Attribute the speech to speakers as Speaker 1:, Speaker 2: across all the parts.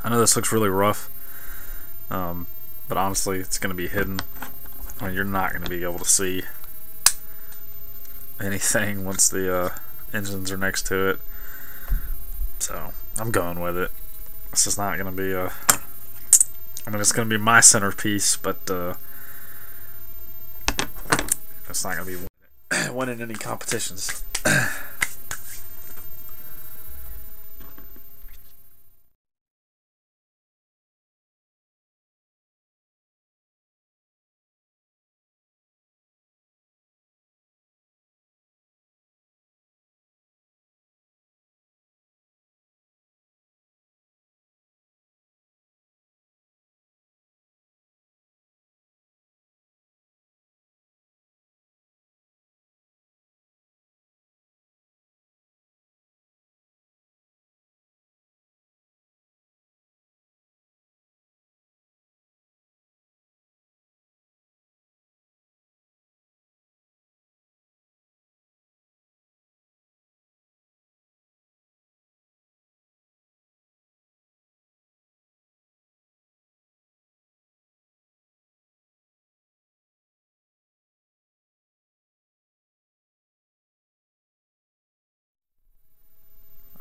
Speaker 1: I know this looks really rough, but honestly it's going to be hidden. I mean, you're not going to be able to see anything once the engines are next to it. So I'm going with it. This is not going to be a... I mean, it's going to be my centerpiece, but it's not going to be winning any competitions.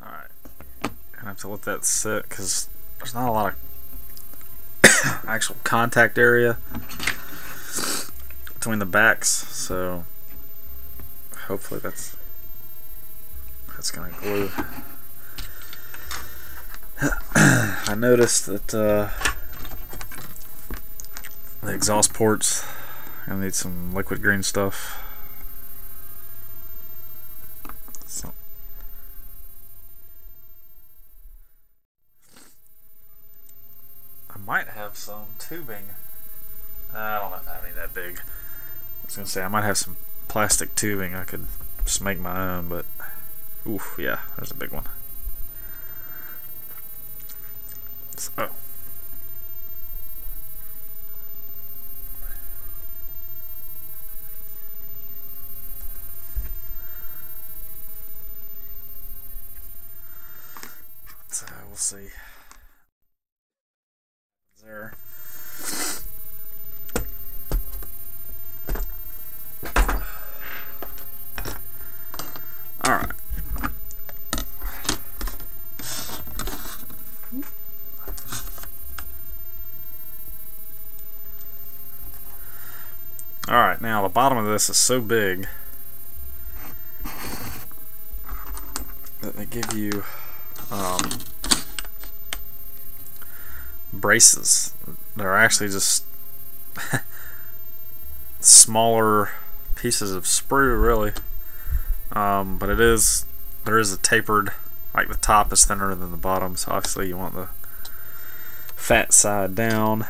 Speaker 1: Alright, I have to let that sit because there's not a lot of actual contact area between the backs, so hopefully that's gonna glue. I noticed that the exhaust ports are gonna need some liquid green stuff. So I might have some tubing. I don't know if I have any that big. I was gonna say I might have some plastic tubing I could just make my own, but oof, yeah, there's a big one. So, we'll see. There. Alright. Alright, now the bottom of this is so big that they give you braces. They're actually just smaller pieces of sprue, really. But there is a tapered, like the top is thinner than the bottom, so obviously you want the fat side down.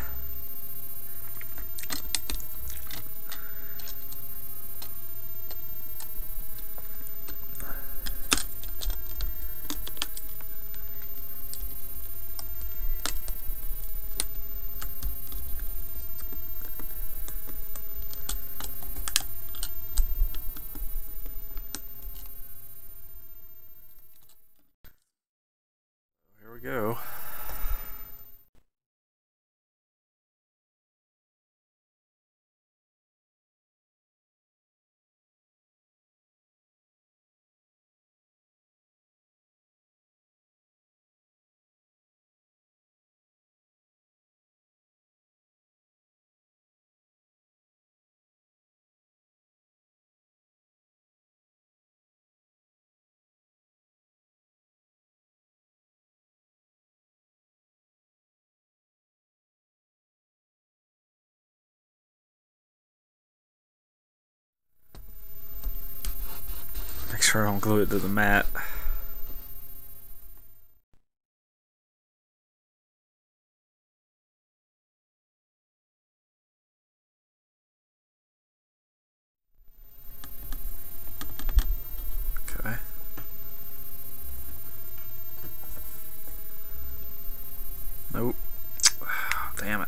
Speaker 1: Here we go. Make sure I don't glue it to the mat. Okay. Nope. Damn it.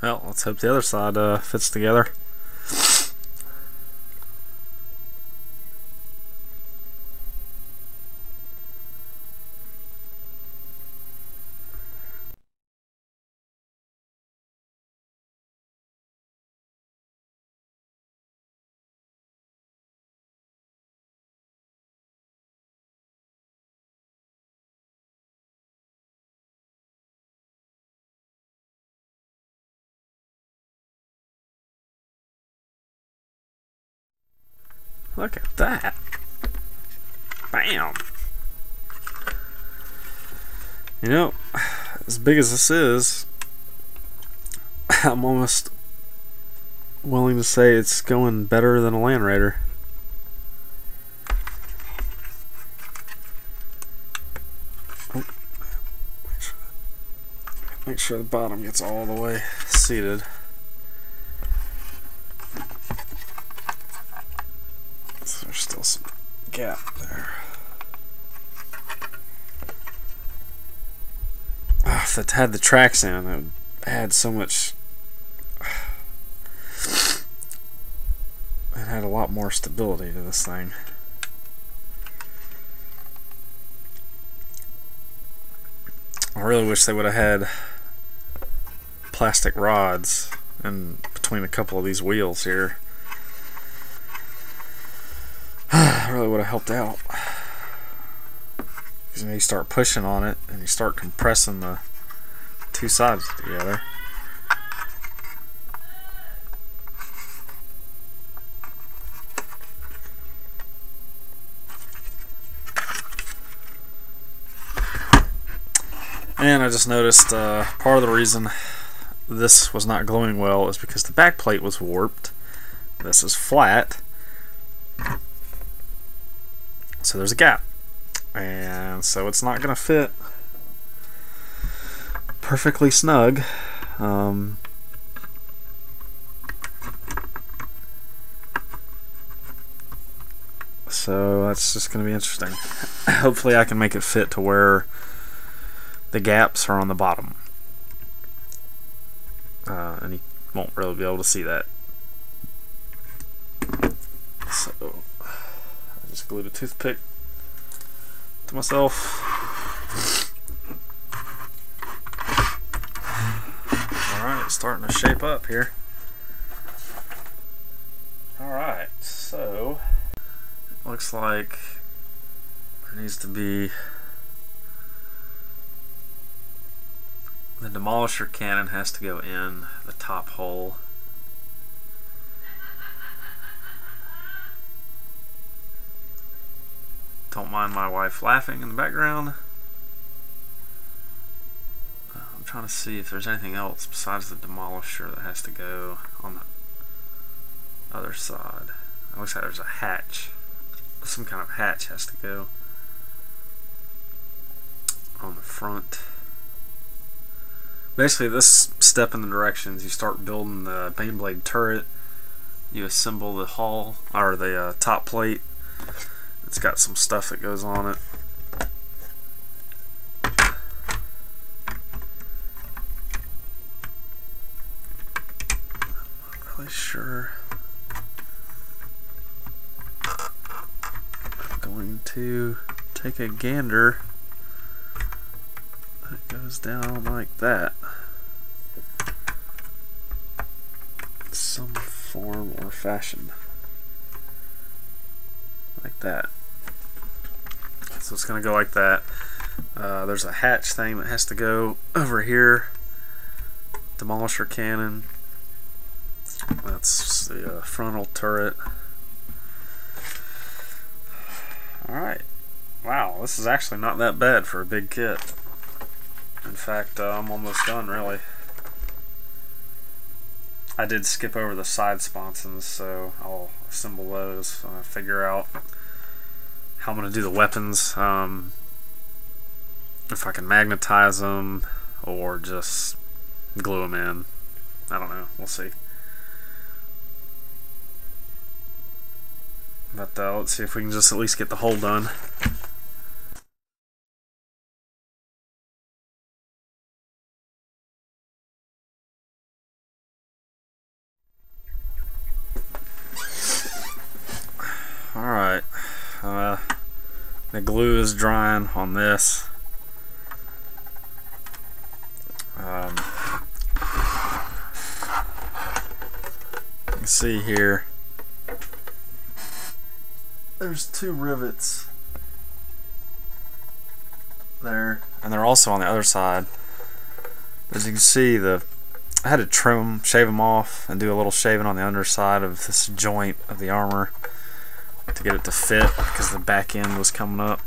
Speaker 1: Well, let's hope the other side fits together. Look at that. Bam. You know, as big as this is, I'm almost willing to say it's going better than a Land Raider. Oh, make sure the bottom gets all the way seated. So there's still some gap there. If it had the tracks in, it would add so much. It had a lot more stability to this thing. I really wish they would have had plastic rods in between a couple of these wheels here. It really would have helped out. Because you start pushing on it and you start compressing the two sides together. And I just noticed part of the reason this was not gluing well is because the back plate was warped. This is flat. So there's a gap. And so it's not going to fit perfectly snug. So that's just going to be interesting. Hopefully I can make it fit to where the gaps are on the bottom. And you won't really be able to see that. So I just glued a toothpick to myself. Alright, it's starting to shape up here. Alright, so it looks like there needs to be the demolisher cannon has to go in the top hole. Don't mind my wife laughing in the background. I'm trying to see if there's anything else besides the demolisher that has to go on the other side. It looks like there's a hatch. Some kind of hatch has to go on the front. Basically, this step in the directions, you start building the Fellblade turret, you assemble the hull, or the top plate. It's got some stuff that goes on it. I'm not really sure. I'm going to take a gander. It goes down like that. Some form or fashion. Like that. So it's going to go like that. There's a hatch thing that has to go over here. Demolisher cannon. That's the frontal turret. Alright. Wow, this is actually not that bad for a big kit. In fact, I'm almost done, really. I did skip over the side sponsons, so I'll assemble those when I figure out how I'm going to do the weapons. If I can magnetize them or just glue them in. I don't know. We'll see. But let's see if we can just at least get the hull done. The glue is drying on this. You can see here, there's 2 rivets there, and they're also on the other side. As you can see, I had to shave them off and do a little shaving on the underside of this joint of the armor to get it to fit, because the back end was coming up.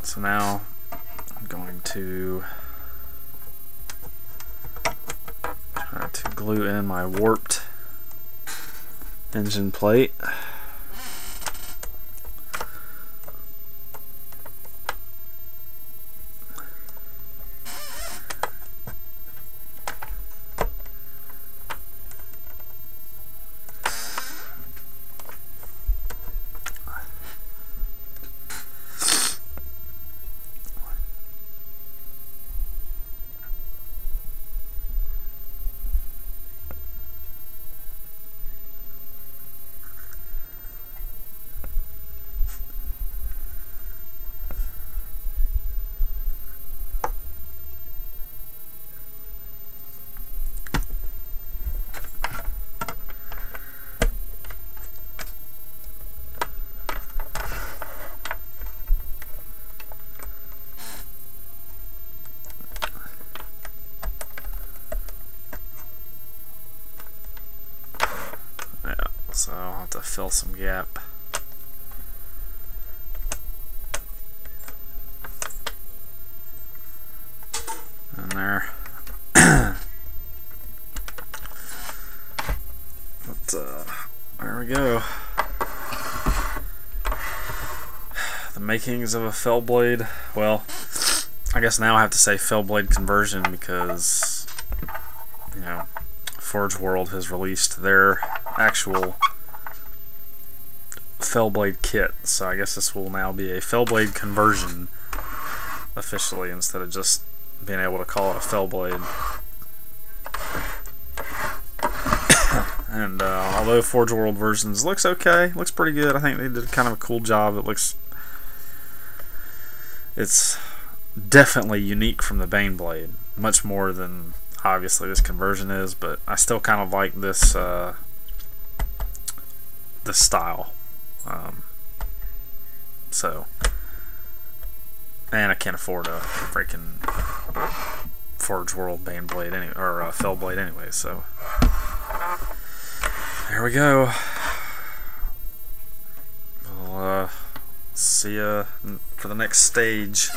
Speaker 1: So now I'm going to try to glue in my warped engine plate. So I'll have to fill some gap. In there. But there we go. The makings of a Fellblade. Well, I guess now I have to say Fellblade conversion, because, you know, Forge World has released their actual Fellblade kit, so I guess this will now be a Fellblade conversion officially, instead of just being able to call it a Fellblade. And although Forge World versions looks okay, looks pretty good, I think they did kind of a cool job. It's definitely unique from the Baneblade, much more than obviously this conversion is, but I still kind of like this this style. So, and I can't afford a freaking Forge World Baneblade or Fellblade anyway. So there we go. We'll see ya for the next stage.